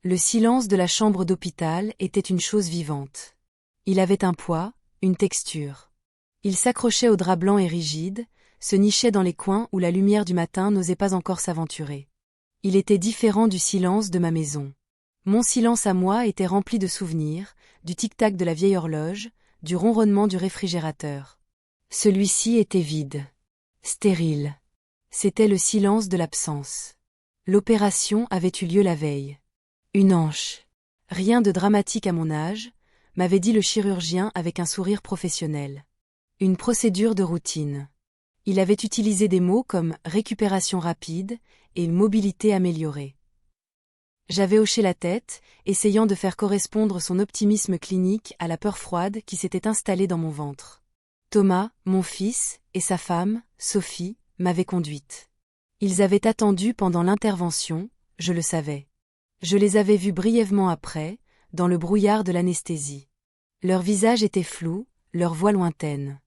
Le silence de la chambre d'hôpital était une chose vivante. Il avait un poids, une texture. Il s'accrochait aux draps blancs et rigides, se nichait dans les coins où la lumière du matin n'osait pas encore s'aventurer. Il était différent du silence de ma maison. Mon silence à moi était rempli de souvenirs, du tic-tac de la vieille horloge, du ronronnement du réfrigérateur. Celui-ci était vide. Stérile. C'était le silence de l'absence. L'opération avait eu lieu la veille. Une hanche. Rien de dramatique à mon âge, m'avait dit le chirurgien avec un sourire professionnel. Une procédure de routine. Il avait utilisé des mots comme récupération rapide et mobilité améliorée. J'avais hoché la tête, essayant de faire correspondre son optimisme clinique à la peur froide qui s'était installée dans mon ventre. Thomas, mon fils, et sa femme, Sophie, m'avaient conduite. Ils avaient attendu pendant l'intervention, je le savais. Je les avais vus brièvement après, dans le brouillard de l'anesthésie. Leur visage était flou, leur voix lointaine.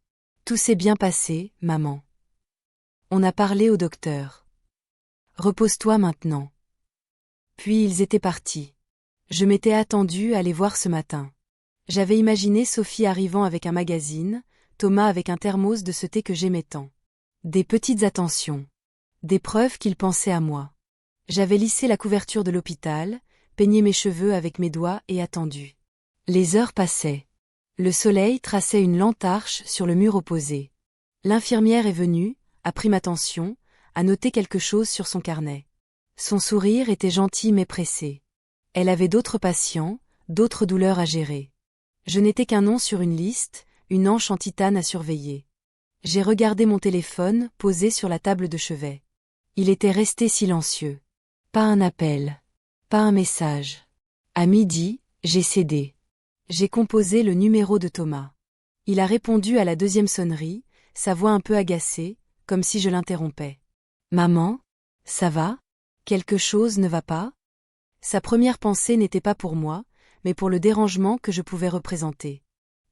Tout s'est bien passé, maman. On a parlé au docteur. Repose-toi maintenant. Puis ils étaient partis. Je m'étais attendue à les voir ce matin. J'avais imaginé Sophie arrivant avec un magazine, Thomas avec un thermos de ce thé que j'aimais tant. Des petites attentions. Des preuves qu'ils pensaient à moi. J'avais lissé la couverture de l'hôpital, peigné mes cheveux avec mes doigts et attendu. Les heures passaient. Le soleil traçait une lente arche sur le mur opposé. L'infirmière est venue, a pris ma tension, a noté quelque chose sur son carnet. Son sourire était gentil mais pressé. Elle avait d'autres patients, d'autres douleurs à gérer. Je n'étais qu'un nom sur une liste, une hanche en titane à surveiller. J'ai regardé mon téléphone posé sur la table de chevet. Il était resté silencieux. Pas un appel. Pas un message. À midi, j'ai cédé. J'ai composé le numéro de Thomas. Il a répondu à la deuxième sonnerie, sa voix un peu agacée, comme si je l'interrompais. Maman, ça va? Quelque chose ne va pas? Sa première pensée n'était pas pour moi, mais pour le dérangement que je pouvais représenter.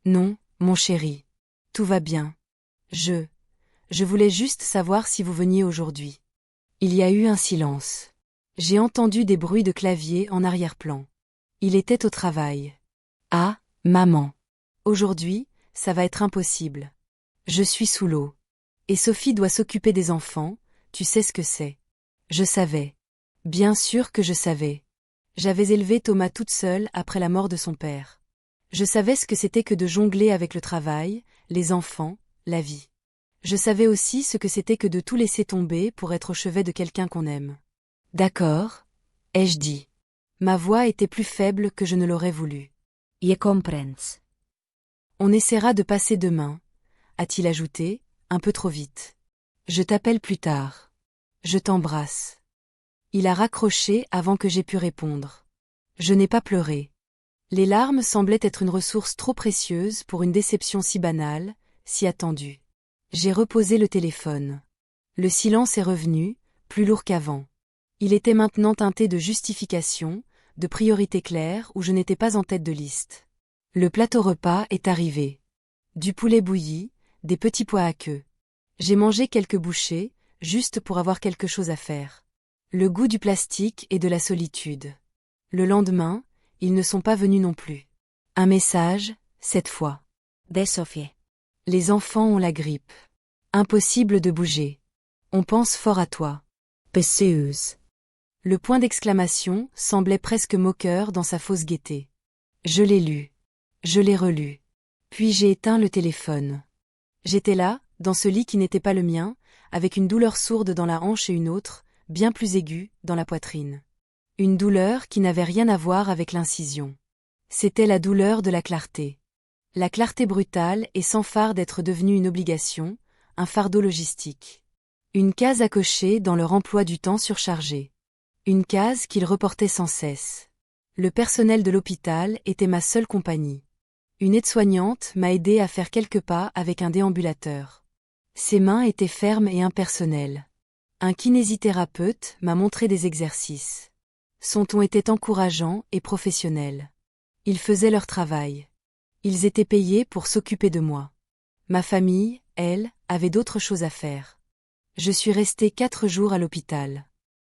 Non, mon chéri. Tout va bien. Je voulais juste savoir si vous veniez aujourd'hui. Il y a eu un silence. J'ai entendu des bruits de clavier en arrière-plan. Il était au travail. Ah, maman. Aujourd'hui, ça va être impossible. Je suis sous l'eau. Et Sophie doit s'occuper des enfants, tu sais ce que c'est. Je savais. Bien sûr que je savais. J'avais élevé Thomas toute seule après la mort de son père. Je savais ce que c'était que de jongler avec le travail, les enfants, la vie. Je savais aussi ce que c'était que de tout laisser tomber pour être au chevet de quelqu'un qu'on aime. D'accord, ai-je dit. Ma voix était plus faible que je ne l'aurais voulu. Je comprends. On essaiera de passer demain, a-t-il ajouté, un peu trop vite. Je t'appelle plus tard. Je t'embrasse. Il a raccroché avant que j'aie pu répondre. Je n'ai pas pleuré. Les larmes semblaient être une ressource trop précieuse pour une déception si banale, si attendue. J'ai reposé le téléphone. Le silence est revenu, plus lourd qu'avant. Il était maintenant teinté de justification, de priorités claires où je n'étais pas en tête de liste. Le plateau repas est arrivé. Du poulet bouilli, des petits pois à queue. J'ai mangé quelques bouchées, juste pour avoir quelque chose à faire. Le goût du plastique et de la solitude. Le lendemain, ils ne sont pas venus non plus. Un message, cette fois. Des Sophie. Les enfants ont la grippe. Impossible de bouger. On pense fort à toi. Pesseuse. Le point d'exclamation semblait presque moqueur dans sa fausse gaieté. Je l'ai lu. Je l'ai relu. Puis j'ai éteint le téléphone. J'étais là, dans ce lit qui n'était pas le mien, avec une douleur sourde dans la hanche et une autre, bien plus aiguë, dans la poitrine. Une douleur qui n'avait rien à voir avec l'incision. C'était la douleur de la clarté. La clarté brutale et sans phare d'être devenue une obligation, un fardeau logistique. Une case à cocher dans leur emploi du temps surchargé. Une case qu'ils reportaient sans cesse. Le personnel de l'hôpital était ma seule compagnie. Une aide-soignante m'a aidé à faire quelques pas avec un déambulateur. Ses mains étaient fermes et impersonnelles. Un kinésithérapeute m'a montré des exercices. Son ton était encourageant et professionnel. Ils faisaient leur travail. Ils étaient payés pour s'occuper de moi. Ma famille, elle, avait d'autres choses à faire. Je suis restée 4 jours à l'hôpital.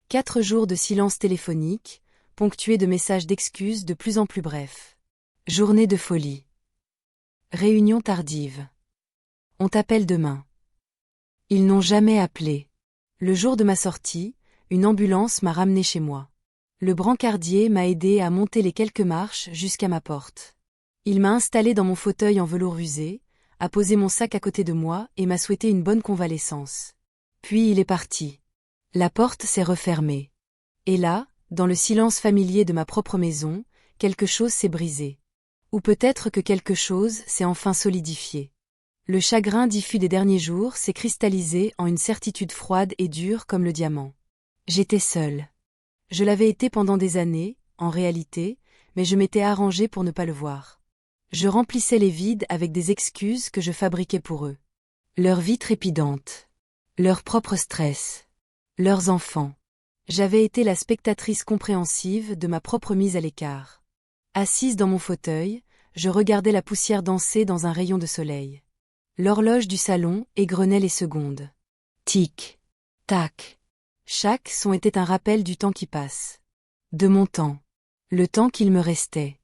4 jours de silence téléphonique, ponctuée de messages d'excuses de plus en plus brefs. Journée de folie. Réunion tardive. On t'appelle demain. Ils n'ont jamais appelé. Le jour de ma sortie, une ambulance m'a ramené chez moi. Le brancardier m'a aidé à monter les quelques marches jusqu'à ma porte. Il m'a installé dans mon fauteuil en velours usé, a posé mon sac à côté de moi et m'a souhaité une bonne convalescence. Puis il est parti. La porte s'est refermée. Et là, dans le silence familier de ma propre maison, quelque chose s'est brisé. Ou peut-être que quelque chose s'est enfin solidifié. Le chagrin diffus des derniers jours s'est cristallisé en une certitude froide et dure comme le diamant. J'étais seule. Je l'avais été pendant des années, en réalité, mais je m'étais arrangée pour ne pas le voir. Je remplissais les vides avec des excuses que je fabriquais pour eux. Leur vie trépidante. Leur propre stress. Leurs enfants. J'avais été la spectatrice compréhensive de ma propre mise à l'écart. Assise dans mon fauteuil, je regardais la poussière danser dans un rayon de soleil. L'horloge du salon égrenait les secondes. Tic. Tac. Chaque son était un rappel du temps qui passe. De mon temps. Le temps qu'il me restait.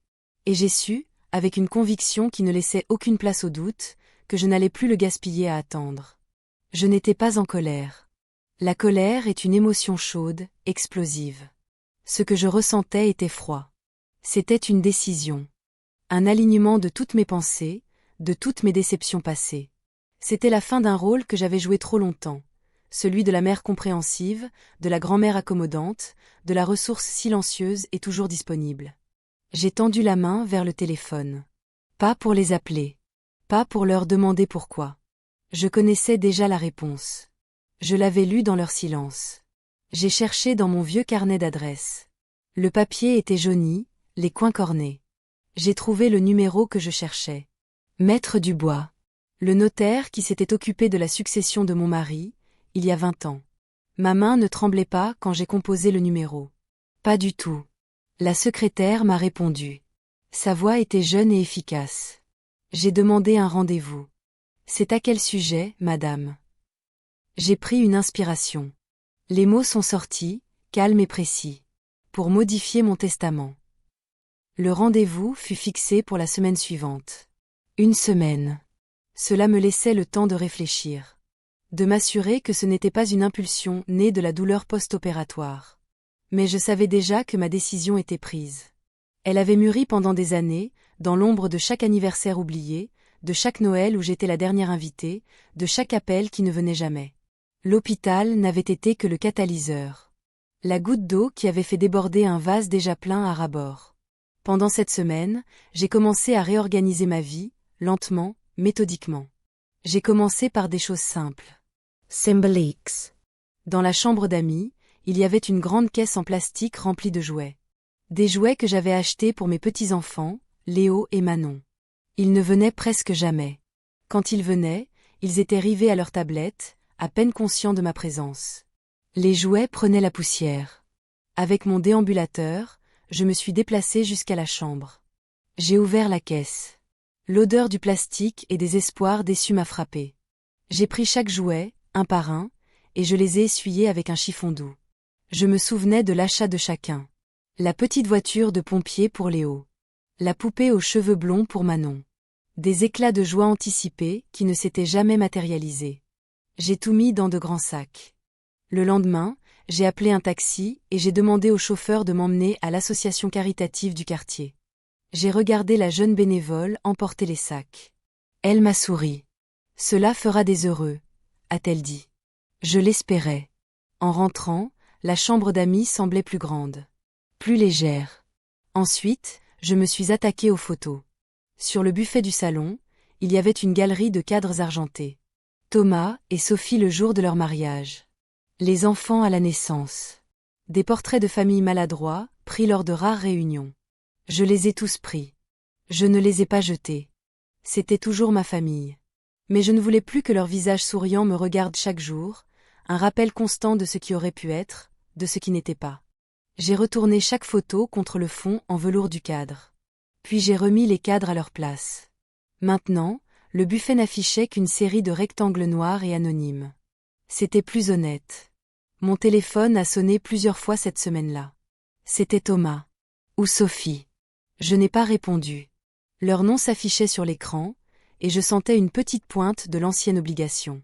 Et j'ai su, avec une conviction qui ne laissait aucune place au doute, que je n'allais plus le gaspiller à attendre. Je n'étais pas en colère. La colère est une émotion chaude, explosive. Ce que je ressentais était froid. C'était une décision. Un alignement de toutes mes pensées, de toutes mes déceptions passées. C'était la fin d'un rôle que j'avais joué trop longtemps. Celui de la mère compréhensive, de la grand-mère accommodante, de la ressource silencieuse et toujours disponible. J'ai tendu la main vers le téléphone. Pas pour les appeler. Pas pour leur demander pourquoi. Je connaissais déjà la réponse. Je l'avais lue dans leur silence. J'ai cherché dans mon vieux carnet d'adresses. Le papier était jauni, les coins cornés. J'ai trouvé le numéro que je cherchais. Maître Dubois. Le notaire qui s'était occupé de la succession de mon mari, il y a 20 ans. Ma main ne tremblait pas quand j'ai composé le numéro. Pas du tout. La secrétaire m'a répondu. Sa voix était jeune et efficace. J'ai demandé un rendez-vous. C'est à quel sujet, madame? J'ai pris une inspiration. Les mots sont sortis, calmes et précis. Pour modifier mon testament. Le rendez-vous fut fixé pour la semaine suivante. Une semaine. Cela me laissait le temps de réfléchir. De m'assurer que ce n'était pas une impulsion née de la douleur post-opératoire. Mais je savais déjà que ma décision était prise. Elle avait mûri pendant des années, dans l'ombre de chaque anniversaire oublié, de chaque Noël où j'étais la dernière invitée, de chaque appel qui ne venait jamais. L'hôpital n'avait été que le catalyseur. La goutte d'eau qui avait fait déborder un vase déjà plein à ras-bord. Pendant cette semaine, j'ai commencé à réorganiser ma vie, lentement, méthodiquement. J'ai commencé par des choses simples. Symboliques. Dans la chambre d'amis, il y avait une grande caisse en plastique remplie de jouets. Des jouets que j'avais achetés pour mes petits-enfants, Léo et Manon. Ils ne venaient presque jamais. Quand ils venaient, ils étaient rivés à leur tablette, à peine conscients de ma présence. Les jouets prenaient la poussière. Avec mon déambulateur, je me suis déplacée jusqu'à la chambre. J'ai ouvert la caisse. L'odeur du plastique et des espoirs déçus m'a frappée. J'ai pris chaque jouet, un par un, et je les ai essuyés avec un chiffon doux. Je me souvenais de l'achat de chacun. La petite voiture de pompier pour Léo. La poupée aux cheveux blonds pour Manon. Des éclats de joie anticipés qui ne s'étaient jamais matérialisés. J'ai tout mis dans de grands sacs. Le lendemain, j'ai appelé un taxi et j'ai demandé au chauffeur de m'emmener à l'association caritative du quartier. J'ai regardé la jeune bénévole emporter les sacs. Elle m'a souri. « Cela fera des heureux », a-t-elle dit. Je l'espérais. En rentrant, la chambre d'amis semblait plus grande. Plus légère. Ensuite, je me suis attaquée aux photos. Sur le buffet du salon, il y avait une galerie de cadres argentés. Thomas et Sophie le jour de leur mariage. Les enfants à la naissance. Des portraits de famille maladroits, pris lors de rares réunions. Je les ai tous pris. Je ne les ai pas jetés. C'était toujours ma famille. Mais je ne voulais plus que leurs visages souriants me regardent chaque jour, un rappel constant de ce qui aurait pu être, de ce qui n'était pas. J'ai retourné chaque photo contre le fond en velours du cadre. Puis j'ai remis les cadres à leur place. Maintenant, le buffet n'affichait qu'une série de rectangles noirs et anonymes. C'était plus honnête. Mon téléphone a sonné plusieurs fois cette semaine-là. C'était Thomas. Ou Sophie. Je n'ai pas répondu. Leur nom s'affichait sur l'écran, et je sentais une petite pointe de l'ancienne obligation.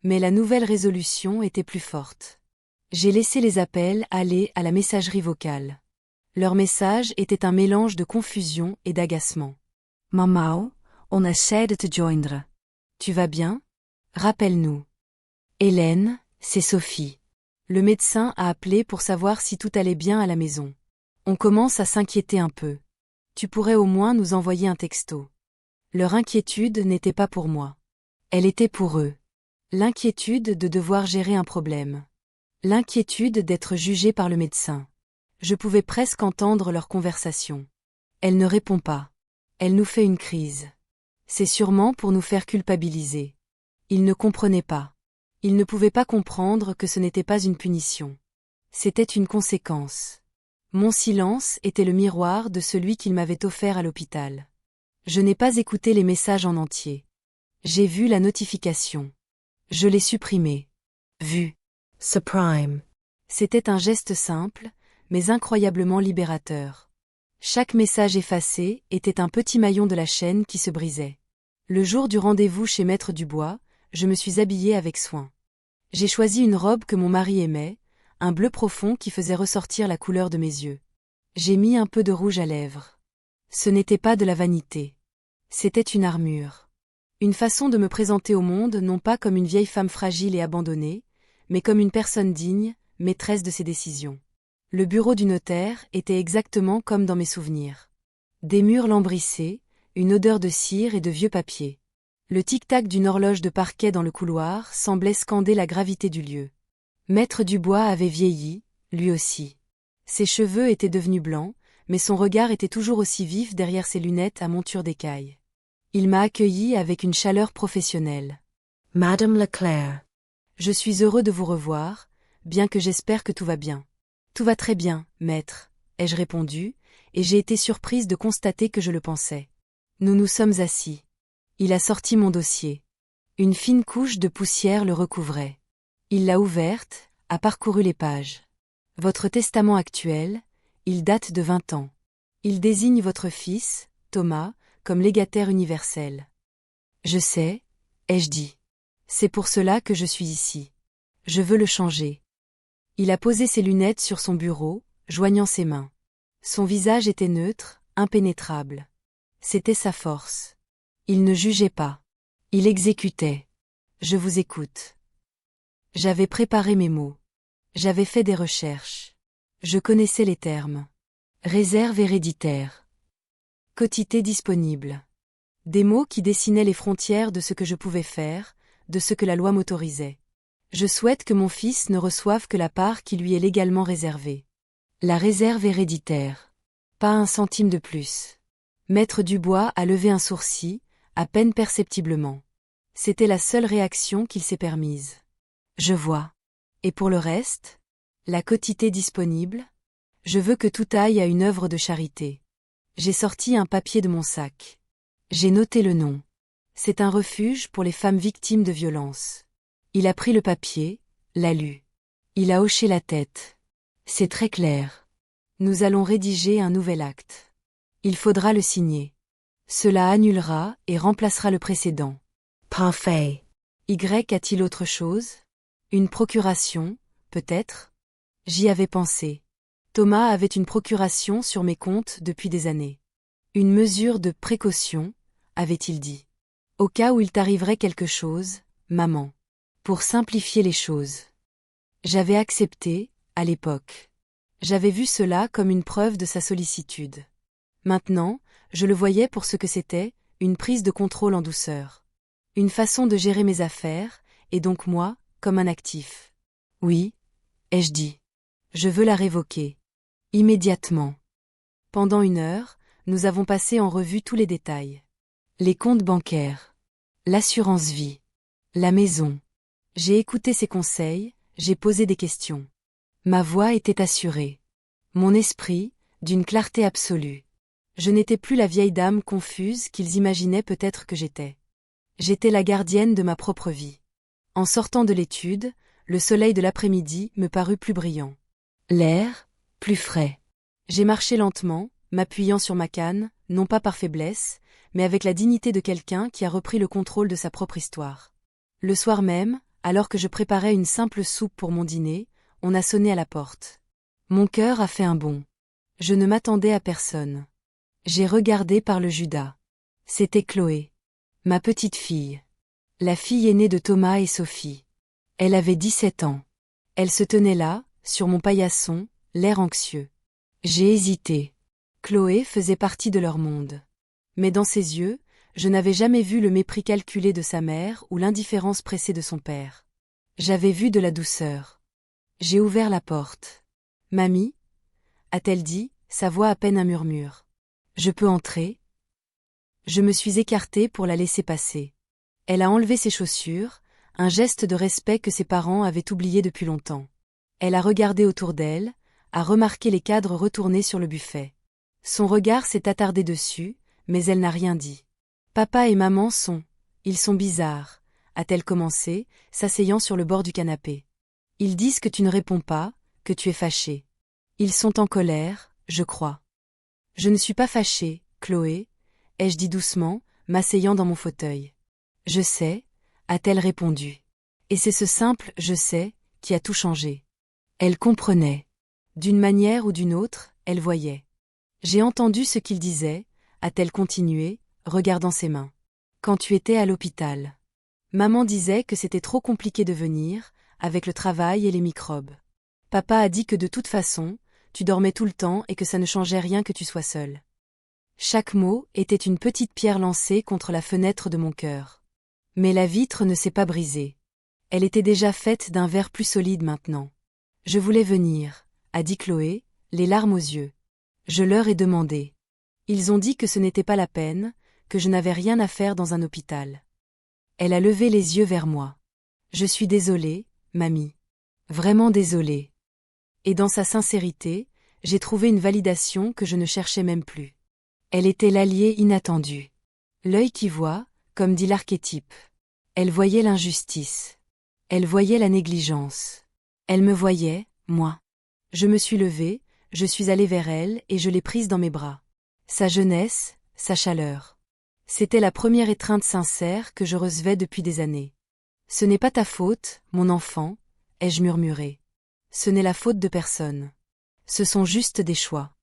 Mais la nouvelle résolution était plus forte. J'ai laissé les appels aller à la messagerie vocale. Leur message était un mélange de confusion et d'agacement. Mamau, on essaie de te joindre. Tu vas bien? Rappelle-nous. Hélène, c'est Sophie. Le médecin a appelé pour savoir si tout allait bien à la maison. On commence à s'inquiéter un peu. Tu pourrais au moins nous envoyer un texto. Leur inquiétude n'était pas pour moi. Elle était pour eux. L'inquiétude de devoir gérer un problème. L'inquiétude d'être jugé par le médecin. Je pouvais presque entendre leur conversation. Elle ne répond pas. Elle nous fait une crise. C'est sûrement pour nous faire culpabiliser. Ils ne comprenaient pas. Ils ne pouvaient pas comprendre que ce n'était pas une punition. C'était une conséquence. Mon silence était le miroir de celui qu'ils m'avaient offert à l'hôpital. Je n'ai pas écouté les messages en entier. J'ai vu la notification. Je l'ai supprimée. Vu. Supprime. C'était un geste simple, mais incroyablement libérateur. Chaque message effacé était un petit maillon de la chaîne qui se brisait. Le jour du rendez-vous chez Maître Dubois, je me suis habillée avec soin. J'ai choisi une robe que mon mari aimait, un bleu profond qui faisait ressortir la couleur de mes yeux. J'ai mis un peu de rouge à lèvres. Ce n'était pas de la vanité. C'était une armure. Une façon de me présenter au monde non pas comme une vieille femme fragile et abandonnée, mais comme une personne digne, maîtresse de ses décisions. Le bureau du notaire était exactement comme dans mes souvenirs. Des murs lambrissés, une odeur de cire et de vieux papier. Le tic-tac d'une horloge de parquet dans le couloir semblait scander la gravité du lieu. Maître Dubois avait vieilli, lui aussi. Ses cheveux étaient devenus blancs, mais son regard était toujours aussi vif derrière ses lunettes à monture d'écaille. Il m'a accueilli avec une chaleur professionnelle. Madame Leclerc. Je suis heureux de vous revoir, bien que j'espère que tout va bien. Tout va très bien, maître, ai-je répondu, et j'ai été surprise de constater que je le pensais. Nous nous sommes assis. Il a sorti mon dossier. Une fine couche de poussière le recouvrait. Il l'a ouverte, a parcouru les pages. Votre testament actuel, il date de 20 ans. Il désigne votre fils, Thomas, comme légataire universel. Je sais, ai-je dit. C'est pour cela que je suis ici. Je veux le changer. Il a posé ses lunettes sur son bureau, joignant ses mains. Son visage était neutre, impénétrable. C'était sa force. Il ne jugeait pas. Il exécutait. Je vous écoute. J'avais préparé mes mots. J'avais fait des recherches. Je connaissais les termes. Réserve héréditaire. Quotité disponible. Des mots qui dessinaient les frontières de ce que je pouvais faire, de ce que la loi m'autorisait. Je souhaite que mon fils ne reçoive que la part qui lui est légalement réservée. La réserve héréditaire. Pas un centime de plus. Maître Dubois a levé un sourcil, à peine perceptiblement. C'était la seule réaction qu'il s'est permise. Je vois. Et pour le reste? La quotité disponible? Je veux que tout aille à une œuvre de charité. J'ai sorti un papier de mon sac. J'ai noté le nom. C'est un refuge pour les femmes victimes de violences. Il a pris le papier, l'a lu. Il a hoché la tête. C'est très clair. Nous allons rédiger un nouvel acte. Il faudra le signer. Cela annulera et remplacera le précédent. Parfait. Y a-t-il autre chose? Une procuration, peut-être? J'y avais pensé. Thomas avait une procuration sur mes comptes depuis des années. Une mesure de précaution, avait-il dit. Au cas où il t'arriverait quelque chose, maman. Pour simplifier les choses. J'avais accepté, à l'époque. J'avais vu cela comme une preuve de sa sollicitude. Maintenant, je le voyais pour ce que c'était, une prise de contrôle en douceur. Une façon de gérer mes affaires, et donc moi, comme un actif. Oui, ai-je dit. Je veux la révoquer. Immédiatement. Pendant 1 heure, nous avons passé en revue tous les détails. Les comptes bancaires. L'assurance vie. La maison. J'ai écouté ses conseils, j'ai posé des questions. Ma voix était assurée. Mon esprit, d'une clarté absolue. Je n'étais plus la vieille dame confuse qu'ils imaginaient peut-être que j'étais. J'étais la gardienne de ma propre vie. En sortant de l'étude, le soleil de l'après-midi me parut plus brillant. L'air, plus frais. J'ai marché lentement, m'appuyant sur ma canne, non pas par faiblesse, mais avec la dignité de quelqu'un qui a repris le contrôle de sa propre histoire. Le soir même, alors que je préparais une simple soupe pour mon dîner, on a sonné à la porte. Mon cœur a fait un bond. Je ne m'attendais à personne. J'ai regardé par le Judas. C'était Chloé. Ma petite fille. La fille aînée de Thomas et Sophie. Elle avait 17 ans. Elle se tenait là, sur mon paillasson, l'air anxieux. J'ai hésité. Chloé faisait partie de leur monde. Mais dans ses yeux, je n'avais jamais vu le mépris calculé de sa mère ou l'indifférence pressée de son père. J'avais vu de la douceur. J'ai ouvert la porte. « Mamie » a-t-elle dit, sa voix à peine un murmure. « Je peux entrer ?» Je me suis écartée pour la laisser passer. Elle a enlevé ses chaussures, un geste de respect que ses parents avaient oublié depuis longtemps. Elle a regardé autour d'elle, a remarqué les cadres retournés sur le buffet. Son regard s'est attardé dessus, mais elle n'a rien dit. « Papa et maman ils sont bizarres », a-t-elle commencé, s'asseyant sur le bord du canapé. « Ils disent que tu ne réponds pas, que tu es fâchée. Ils sont en colère, je crois. » « Je ne suis pas fâchée, Chloé, » ai-je dit doucement, m'asseyant dans mon fauteuil. « Je sais, » a-t-elle répondu. Et c'est ce simple « je sais » qui a tout changé. Elle comprenait. D'une manière ou d'une autre, elle voyait. « J'ai entendu ce qu'il disait » a-t-elle continué, regardant ses mains. « Quand tu étais à l'hôpital. Maman disait que c'était trop compliqué de venir, avec le travail et les microbes. Papa a dit que de toute façon, tu dormais tout le temps et que ça ne changeait rien que tu sois seule. » Chaque mot était une petite pierre lancée contre la fenêtre de mon cœur. Mais la vitre ne s'est pas brisée. Elle était déjà faite d'un verre plus solide maintenant. « Je voulais venir » a dit Chloé, les larmes aux yeux. Je leur ai demandé. Ils ont dit que ce n'était pas la peine, que je n'avais rien à faire dans un hôpital. Elle a levé les yeux vers moi. « Je suis désolée, mamie. Vraiment désolée. » Et dans sa sincérité, j'ai trouvé une validation que je ne cherchais même plus. Elle était l'alliée inattendu. L'œil qui voit, comme dit l'archétype. Elle voyait l'injustice. Elle voyait la négligence. Elle me voyait, moi. Je me suis levée, je suis allée vers elle et je l'ai prise dans mes bras. Sa jeunesse, sa chaleur. C'était la première étreinte sincère que je recevais depuis des années. « Ce n'est pas ta faute, mon enfant » ai-je murmuré. « Ce n'est la faute de personne. Ce sont juste des choix.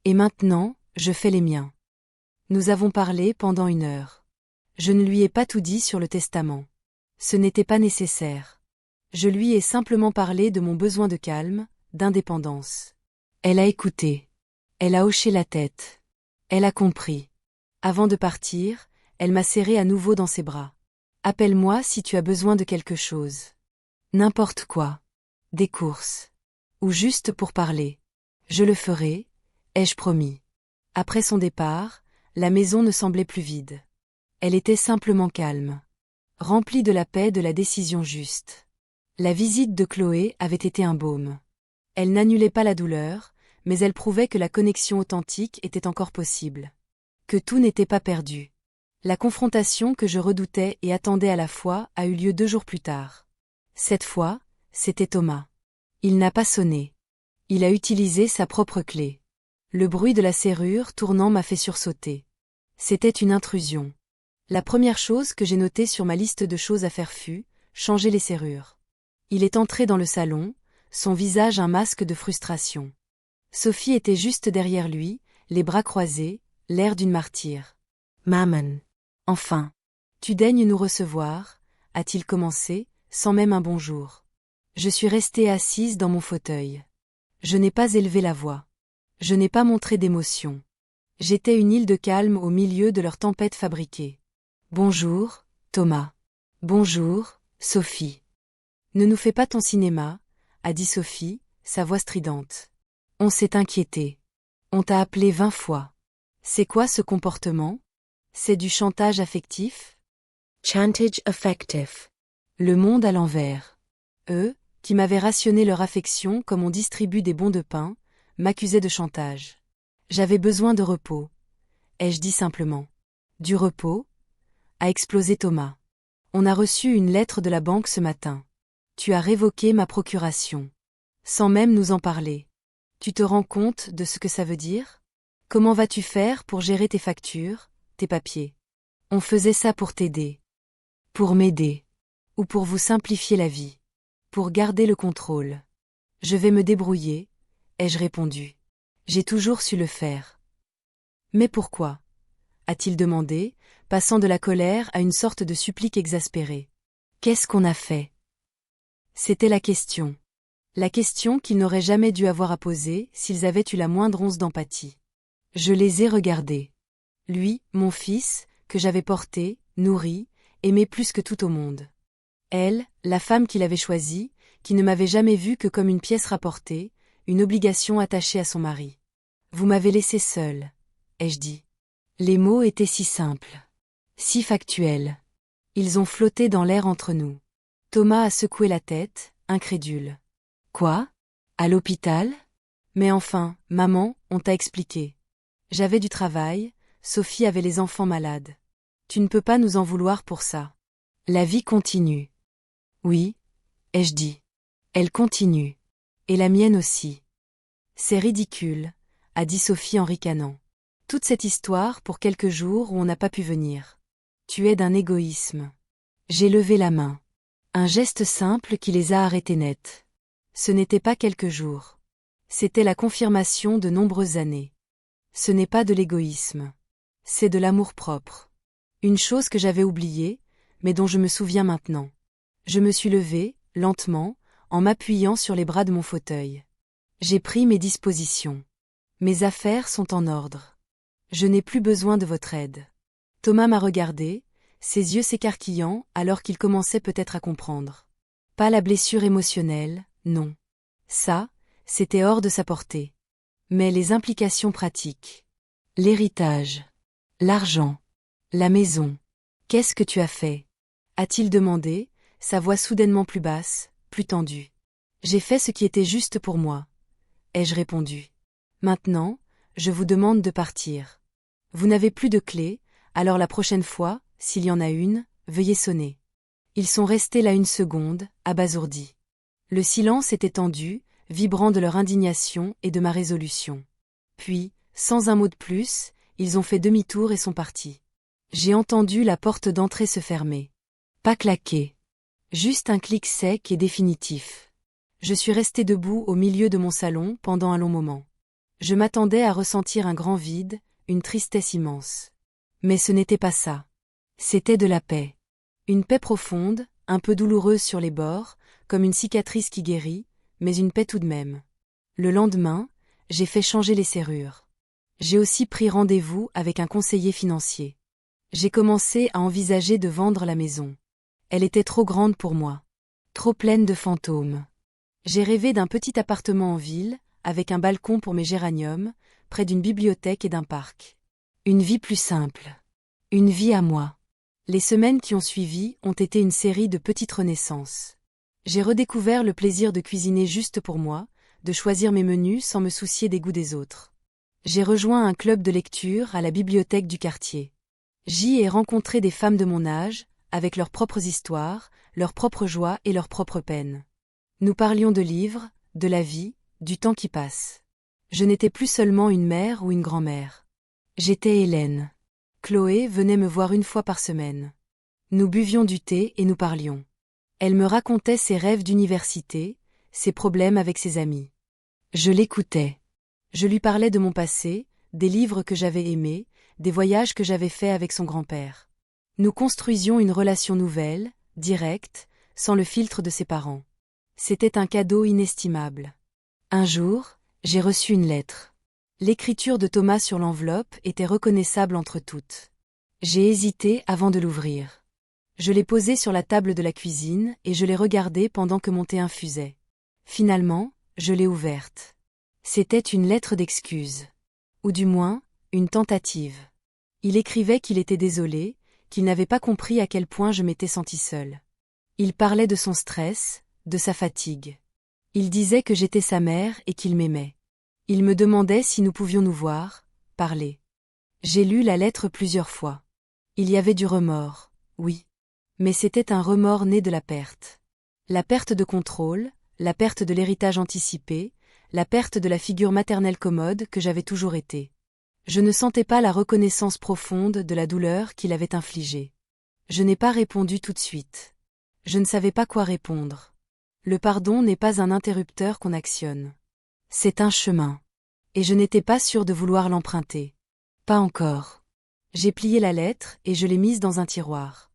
Et maintenant, je fais les miens. » Nous avons parlé pendant 1 heure. Je ne lui ai pas tout dit sur le testament. Ce n'était pas nécessaire. Je lui ai simplement parlé de mon besoin de calme, d'indépendance. Elle a écouté. Elle a hoché la tête. Elle a compris. Avant de partir, elle m'a serré à nouveau dans ses bras. « Appelle-moi si tu as besoin de quelque chose. N'importe quoi. Des courses. Ou juste pour parler. Je le ferai, ai-je promis. » Après son départ, la maison ne semblait plus vide. Elle était simplement calme. Remplie de la paix de la décision juste. La visite de Chloé avait été un baume. Elle n'annulait pas la douleur, mais elle prouvait que la connexion authentique était encore possible. Que tout n'était pas perdu. La confrontation que je redoutais et attendais à la fois a eu lieu 2 jours plus tard. Cette fois, c'était Thomas. Il n'a pas sonné. Il a utilisé sa propre clé. Le bruit de la serrure tournant m'a fait sursauter. C'était une intrusion. La première chose que j'ai notée sur ma liste de choses à faire fut changer les serrures. Il est entré dans le salon, son visage un masque de frustration. Sophie était juste derrière lui, les bras croisés, l'air d'une martyre. « Maman. Enfin. Tu daignes nous recevoir » a-t-il commencé, sans même un bonjour. Je suis restée assise dans mon fauteuil. Je n'ai pas élevé la voix. Je n'ai pas montré d'émotion. J'étais une île de calme au milieu de leur tempête fabriquée. « Bonjour, Thomas. Bonjour, Sophie. »« Ne nous fais pas ton cinéma » a dit Sophie, sa voix stridente. « On s'est inquiété. On t'a appelé 20 fois. C'est quoi ce comportement ? C'est du chantage affectif ? Chantage affective. Le monde à l'envers. Eux, qui m'avaient rationné leur affection comme on distribue des bons de pain, m'accusaient de chantage. J'avais besoin de repos, ai-je dit simplement. Du repos ? A explosé Thomas. On a reçu une lettre de la banque ce matin. Tu as révoqué ma procuration. Sans même nous en parler. Tu te rends compte de ce que ça veut dire? Comment vas-tu faire pour gérer tes factures, tes papiers? On faisait ça pour t'aider. Pour m'aider. Ou pour vous simplifier la vie. Pour garder le contrôle. Je vais me débrouiller, ai-je répondu. J'ai toujours su le faire. Mais pourquoi? A-t-il demandé, passant de la colère à une sorte de supplique exaspérée. Qu'est-ce qu'on a fait? C'était la question. La question qu'ils n'auraient jamais dû avoir à poser s'ils avaient eu la moindre once d'empathie. Je les ai regardés. Lui, mon fils, que j'avais porté, nourri, aimé plus que tout au monde. Elle, la femme qu'il avait choisie, qui ne m'avait jamais vue que comme une pièce rapportée, une obligation attachée à son mari. Vous m'avez laissé seule, ai-je dit. Les mots étaient si simples. Si factuels. Ils ont flotté dans l'air entre nous. Thomas a secoué la tête, incrédule. Quoi? À l'hôpital? Mais enfin, maman, on t'a expliqué. J'avais du travail, Sophie avait les enfants malades. Tu ne peux pas nous en vouloir pour ça. La vie continue. Oui, ai-je dit. Elle continue. Et la mienne aussi. C'est ridicule, a dit Sophie en ricanant. Toute cette histoire pour quelques jours où on n'a pas pu venir. Tu es d'un égoïsme. J'ai levé la main. Un geste simple qui les a arrêtés net. Ce n'était pas quelques jours. C'était la confirmation de nombreuses années. Ce n'est pas de l'égoïsme. C'est de l'amour-propre. Une chose que j'avais oubliée, mais dont je me souviens maintenant. Je me suis levée, lentement, en m'appuyant sur les bras de mon fauteuil. J'ai pris mes dispositions. Mes affaires sont en ordre. Je n'ai plus besoin de votre aide. Thomas m'a regardé, ses yeux s'écarquillant alors qu'il commençait peut-être à comprendre. Pas la blessure émotionnelle, non. Ça, c'était hors de sa portée. Mais les implications pratiques. L'héritage. L'argent. La maison. Qu'est-ce que tu as fait? A-t-il demandé, sa voix soudainement plus basse, plus tendue. J'ai fait ce qui était juste pour moi, ai-je répondu. Maintenant, je vous demande de partir. Vous n'avez plus de clé, alors la prochaine fois, s'il y en a une, veuillez sonner. Ils sont restés là une seconde, abasourdis. Le silence était tendu, vibrant de leur indignation et de ma résolution. Puis, sans un mot de plus, ils ont fait demi-tour et sont partis. J'ai entendu la porte d'entrée se fermer. Pas claquer. Juste un clic sec et définitif. Je suis resté debout au milieu de mon salon pendant un long moment. Je m'attendais à ressentir un grand vide, une tristesse immense. Mais ce n'était pas ça. C'était de la paix. Une paix profonde, un peu douloureuse sur les bords, comme une cicatrice qui guérit, mais une paix tout de même. Le lendemain, j'ai fait changer les serrures. J'ai aussi pris rendez-vous avec un conseiller financier. J'ai commencé à envisager de vendre la maison. Elle était trop grande pour moi. Trop pleine de fantômes. J'ai rêvé d'un petit appartement en ville, avec un balcon pour mes géraniums, près d'une bibliothèque et d'un parc. Une vie plus simple. Une vie à moi. Les semaines qui ont suivi ont été une série de petites renaissances. J'ai redécouvert le plaisir de cuisiner juste pour moi, de choisir mes menus sans me soucier des goûts des autres. J'ai rejoint un club de lecture à la bibliothèque du quartier. J'y ai rencontré des femmes de mon âge, avec leurs propres histoires, leurs propres joies et leurs propres peines. Nous parlions de livres, de la vie, du temps qui passe. Je n'étais plus seulement une mère ou une grand-mère. J'étais Hélène. Chloé venait me voir une fois par semaine. Nous buvions du thé et nous parlions. Elle me racontait ses rêves d'université, ses problèmes avec ses amis. Je l'écoutais. Je lui parlais de mon passé, des livres que j'avais aimés, des voyages que j'avais faits avec son grand-père. Nous construisions une relation nouvelle, directe, sans le filtre de ses parents. C'était un cadeau inestimable. Un jour, j'ai reçu une lettre. L'écriture de Thomas sur l'enveloppe était reconnaissable entre toutes. J'ai hésité avant de l'ouvrir. Je l'ai posée sur la table de la cuisine et je l'ai regardée pendant que mon thé infusait. Finalement, je l'ai ouverte. C'était une lettre d'excuse. Ou du moins, une tentative. Il écrivait qu'il était désolé, qu'il n'avait pas compris à quel point je m'étais sentie seule. Il parlait de son stress, de sa fatigue. Il disait que j'étais sa mère et qu'il m'aimait. Il me demandait si nous pouvions nous voir, parler. J'ai lu la lettre plusieurs fois. Il y avait du remords, oui. Mais c'était un remords né de la perte. La perte de contrôle, la perte de l'héritage anticipé, la perte de la figure maternelle commode que j'avais toujours été. Je ne sentais pas la reconnaissance profonde de la douleur qu'il avait infligée. Je n'ai pas répondu tout de suite. Je ne savais pas quoi répondre. Le pardon n'est pas un interrupteur qu'on actionne. C'est un chemin. Et je n'étais pas sûre de vouloir l'emprunter. Pas encore. J'ai plié la lettre et je l'ai mise dans un tiroir.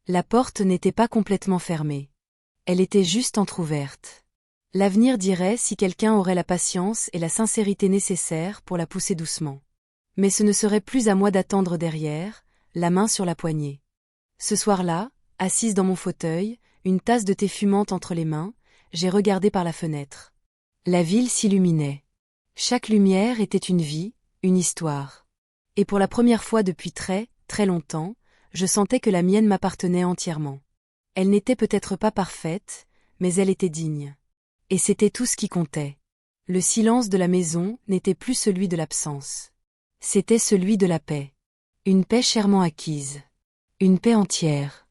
La porte n'était pas complètement fermée. Elle était juste entr'ouverte. L'avenir dirait si quelqu'un aurait la patience et la sincérité nécessaires pour la pousser doucement. Mais ce ne serait plus à moi d'attendre derrière, la main sur la poignée. Ce soir-là, assise dans mon fauteuil, une tasse de thé fumante entre les mains, j'ai regardé par la fenêtre. La ville s'illuminait. Chaque lumière était une vie, une histoire. Et pour la première fois depuis très, très longtemps, je sentais que la mienne m'appartenait entièrement. Elle n'était peut-être pas parfaite, mais elle était digne. Et c'était tout ce qui comptait. Le silence de la maison n'était plus celui de l'absence. C'était celui de la paix. Une paix chèrement acquise. Une paix entière.